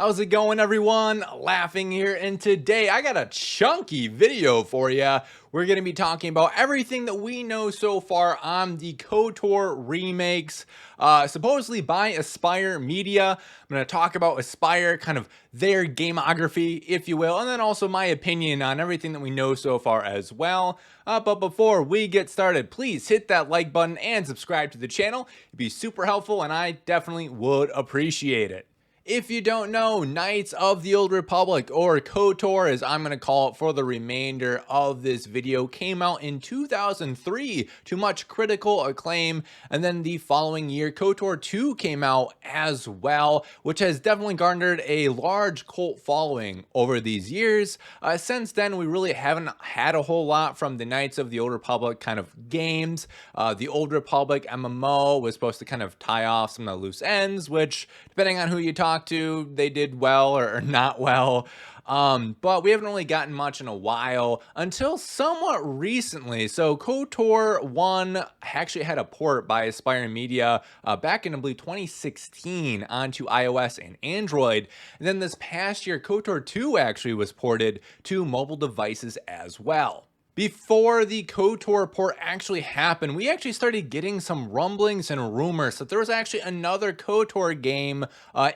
How's it going, everyone? Laughing here, and today I got a chunky video for you. We're going to be talking about everything that we know so far on the KOTOR remakes, supposedly by Aspyr Media. I'm going to talk about Aspyr, kind of their gamography, if you will, and then also my opinion on everything that we know so far as well. But before we get started, please hit that like button and subscribe to the channel. It'd be super helpful, and I definitely would appreciate it. If you don't know, Knights of the Old Republic, or KOTOR as I'm going to call it for the remainder of this video, came out in 2003 to much critical acclaim, and then the following year KOTOR 2 came out as well, which has definitely garnered a large cult following over these years. Since then, we really haven't had a whole lot from the Knights of the Old Republic kind of games. The Old Republic MMO was supposed to kind of tie off some of the loose ends, which, depending on who you talk to, they did well or not well. But we haven't really gotten much in a while until somewhat recently. So KOTOR 1 actually had a port by Aspyr Media back in, I believe, 2016 onto iOS and Android. And then this past year, KOTOR 2 actually was ported to mobile devices as well. Before the KOTOR port actually happened, we actually started getting some rumblings and rumors that there was actually another KOTOR game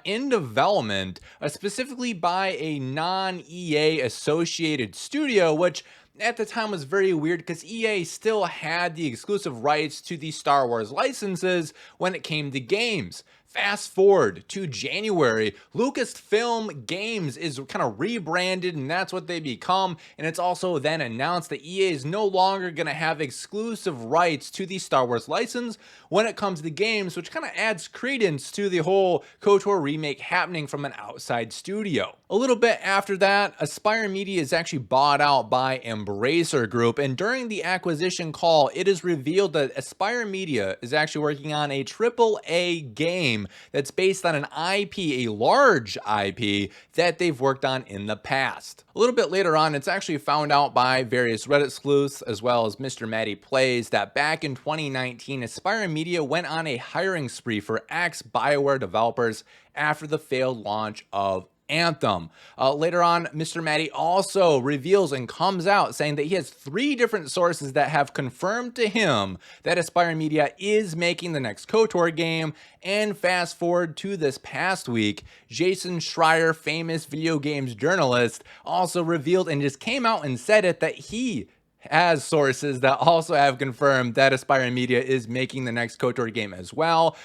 in development, specifically by a non-EA associated studio, which at the time was very weird because EA still had the exclusive rights to the Star Wars licenses when it came to games. Fast forward to January, Lucasfilm Games is kind of rebranded, and that's what they become. And it's also then announced that EA is no longer going to have exclusive rights to the Star Wars license when it comes to games, which kind of adds credence to the whole KOTOR remake happening from an outside studio. A little bit after that, Aspyr Media is actually bought out by Embracer Group, and during the acquisition call, it is revealed that Aspyr Media is actually working on a AAA game that's based on an IP, a large IP that they've worked on in the past. A little bit later on, it's actually found out by various Reddit sleuths as well as Mr.Mattyplays that back in 2019, Aspyr Media went on a hiring spree for ex-BioWare developers after the failed launch of Anthem. Later on, Mr. Matty also reveals and comes out saying that he has 3 different sources that have confirmed to him that Aspyr Media is making the next KOTOR game. And fast forward to this past week, Jason Schreier, famous video games journalist, also revealed and just came out and said it that he has sources that also have confirmed that Aspyr Media is making the next KOTOR game as well.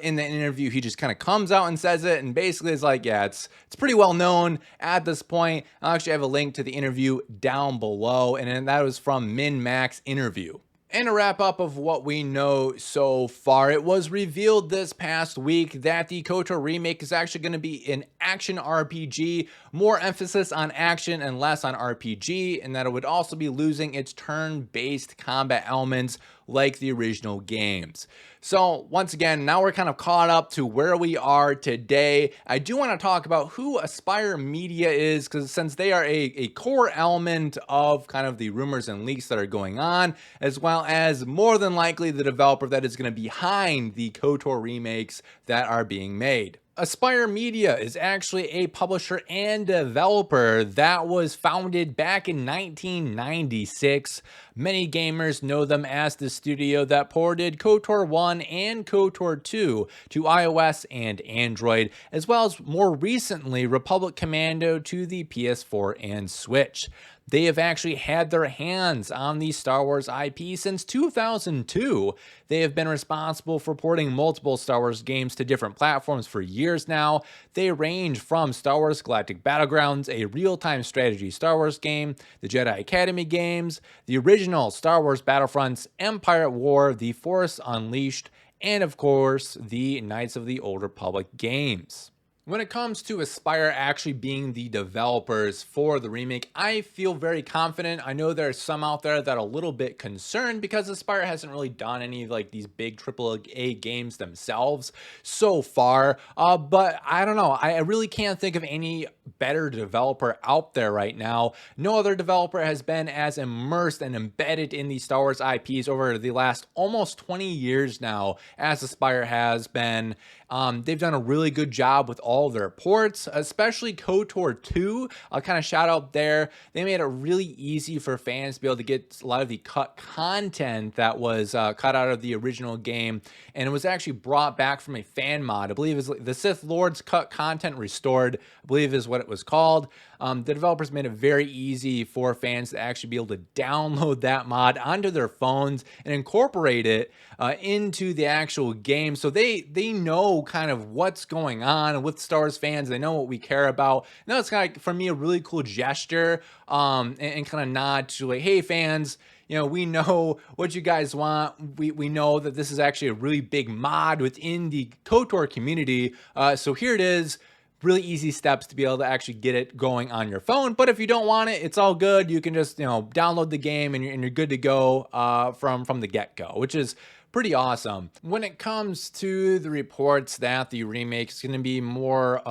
In the interview, he just kind of comes out and says it, and basically is like, yeah, it's pretty well known at this point. I'll actually have a link to the interview down below, and that was from MinMax interview. And a wrap up of what we know so far, it was revealed this past week that the KOTOR remake is actually going to be an action RPG, more emphasis on action and less on RPG, and that it would also be losing its turn-based combat elements like the original games. So once again, now we're kind of caught up to where we are today. I do want to talk about who Aspyr Media is, because since they are a core element of kind of the rumors and leaks that are going on, as well as more than likely the developer that is going to be behind the KOTOR remakes that are being made. Aspyr Media is actually a publisher and developer that was founded back in 1996. Many gamers know them as the studio that ported KOTOR 1 and KOTOR 2 to iOS and Android, as well as more recently Republic Commando to the PS4 and Switch. They have actually had their hands on the Star Wars IP since 2002. They have been responsible for porting multiple Star Wars games to different platforms for years now. They range from Star Wars Galactic Battlegrounds, a real-time strategy Star Wars game, the Jedi Academy games, the original Star Wars Battlefronts, Empire at War, The Force Unleashed, and of course, the Knights of the Old Republic games. When it comes to Aspyr actually being the developers for the remake, I feel very confident. I know there's some out there that are a little bit concerned because Aspyr hasn't really done any of like these big AAA games themselves so far. But I don't know. I really can't think of any better developer out there right now. No other developer has been as immersed and embedded in the Star Wars IPs over the last almost 20 years now as Aspyr has been. They've done a really good job with all their ports, especially KOTOR 2. I'll kind of shout out there. They made it really easy for fans to be able to get a lot of the cut content that was cut out of the original game, and it was actually brought back from a fan mod. I believe it's the Sith Lord's cut content restored, I believe is what it was called. The developers made it very easy for fans to actually be able to download that mod onto their phones and incorporate it into the actual game. So they know kind of what's going on with Star Wars fans. They know what we care about. And that's kind of, for me, a really cool gesture and kind of nod to like, hey, fans, you know, we know what you guys want. We know that this is actually a really big mod within the KOTOR community. So here it is. Really easy steps to be able to actually get it going on your phone. But if you don't want it, it's all good. You can just, you know, download the game and you're good to go from the get-go, which is pretty awesome. When it comes to the reports that the remake is going to be more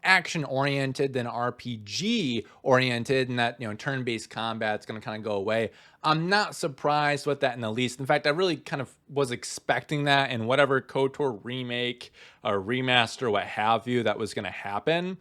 action oriented than RPG oriented, and that, you know, turn-based combat is going to kind of go away, I'm not surprised with that in the least. In fact, I really kind of was expecting that in whatever KOTOR remake or remaster, what have you, that was going to happen.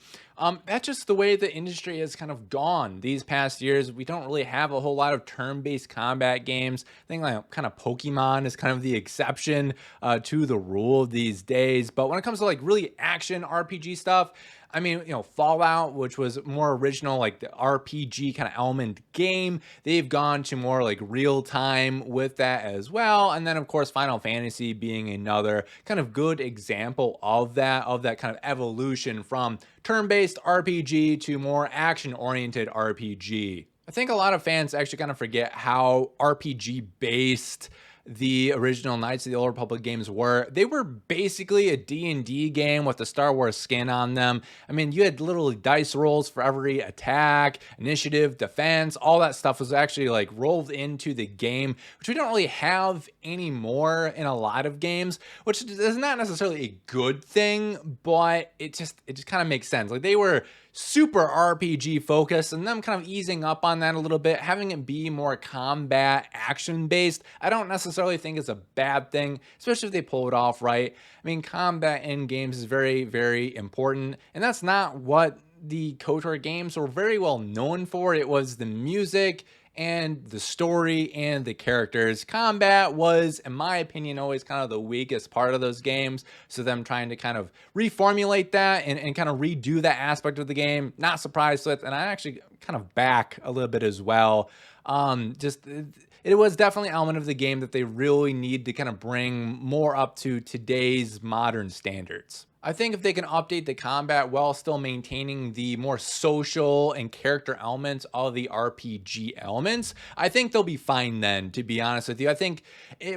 That's just the way the industry has kind of gone these past years. We don't really have a whole lot of turn-based combat games. I think like kind of Pokemon is kind of the exception to the rule these days. But when it comes to like really action RPG stuff, I mean, you know, Fallout, which was more original, like the RPG kind of element game, they've gone to more like real time with that as well. And then, of course, Final Fantasy being another kind of good example of that kind of evolution from turn-based RPG to more action-oriented RPG. I think a lot of fans actually kind of forget how RPG-based the original Knights of the Old Republic games were. They were basically a D&D game with the Star Wars skin on them. I mean, you had literally dice rolls for every attack, initiative, defense, all that stuff was actually like rolled into the game, which we don't really have anymore in a lot of games, which is not necessarily a good thing, but it just kind of makes sense. Like they were super RPG focused, and them kind of easing up on that a little bit, having it be more combat action based, I don't necessarily think is a bad thing, especially if they pull it off right. I mean, combat in games is very, very important, and that's not what the KOTOR games were very well known for. It was the music and the story and the characters. Combat was, in my opinion, always kind of the weakest part of those games. So them trying to kind of reformulate that and kind of redo that aspect of the game, not surprised with, and I actually kind of back a little bit as well. It was definitely an element of the game that they really need to kind of bring more up to today's modern standards. I think if they can update the combat while still maintaining the more social and character elements of the RPG elements, I think they'll be fine then, to be honest with you. I think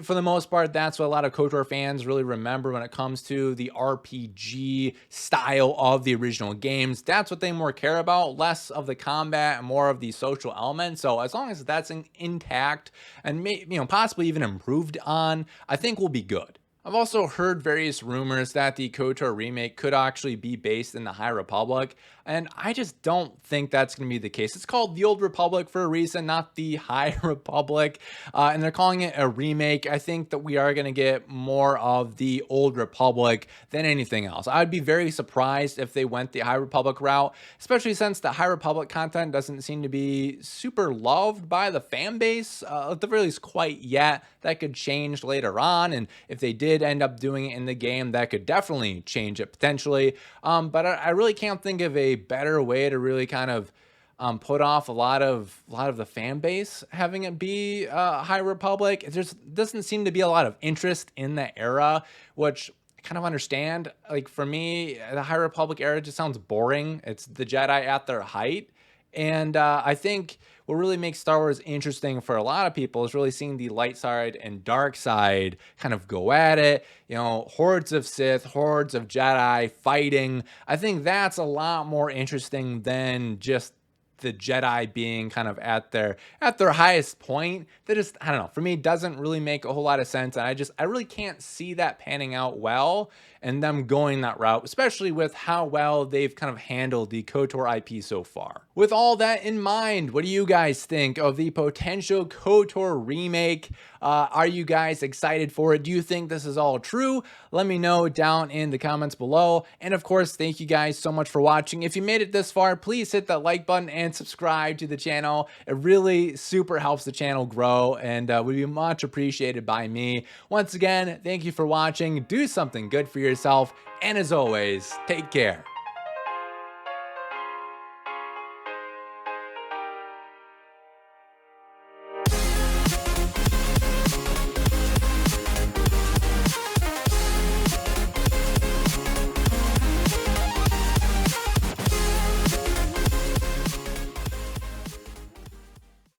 for the most part, that's what a lot of KOTOR fans really remember when it comes to the RPG style of the original games. That's what they more care about, less of the combat and more of the social elements. So as long as that's intact and possibly even improved on, I think we'll be good. I've also heard various rumors that the KOTOR remake could actually be based in the High Republic, and I just don't think that's going to be the case. It's called the Old Republic for a reason, not the High Republic, and they're calling it a remake. I think that we are going to get more of the Old Republic than anything else. I'd be very surprised if they went the High Republic route, especially since the High Republic content doesn't seem to be super loved by the fan base, at the very least quite yet. That could change later on, and if they did end up doing it in the game, that could definitely change it potentially. But I really can't think of a better way to really kind of put off a lot of the fan base having it be High Republic. There doesn't seem to be a lot of interest in that era, which I kind of understand. Like for me, the High Republic era just sounds boring. It's the Jedi at their height. And I think what really makes Star Wars interesting for a lot of people is really seeing the light side and dark side kind of go at it. You know, hordes of Sith, hordes of Jedi fighting. I think that's a lot more interesting than just the Jedi being kind of at their highest point, that just, I don't know, for me doesn't really make a whole lot of sense. And I really can't see that panning out well and them going that route, especially with how well they've kind of handled the KOTOR IP so far. With all that in mind, what do you guys think of the potential KOTOR remake? Are you guys excited for it? Do you think this is all true? Let me know down in the comments below. And of course, thank you guys so much for watching. If you made it this far, please hit that like button and subscribe to the channel. It really super helps the channel grow and would be much appreciated by me. Once again, thank you for watching. Do something good for yourself. And as always, take care.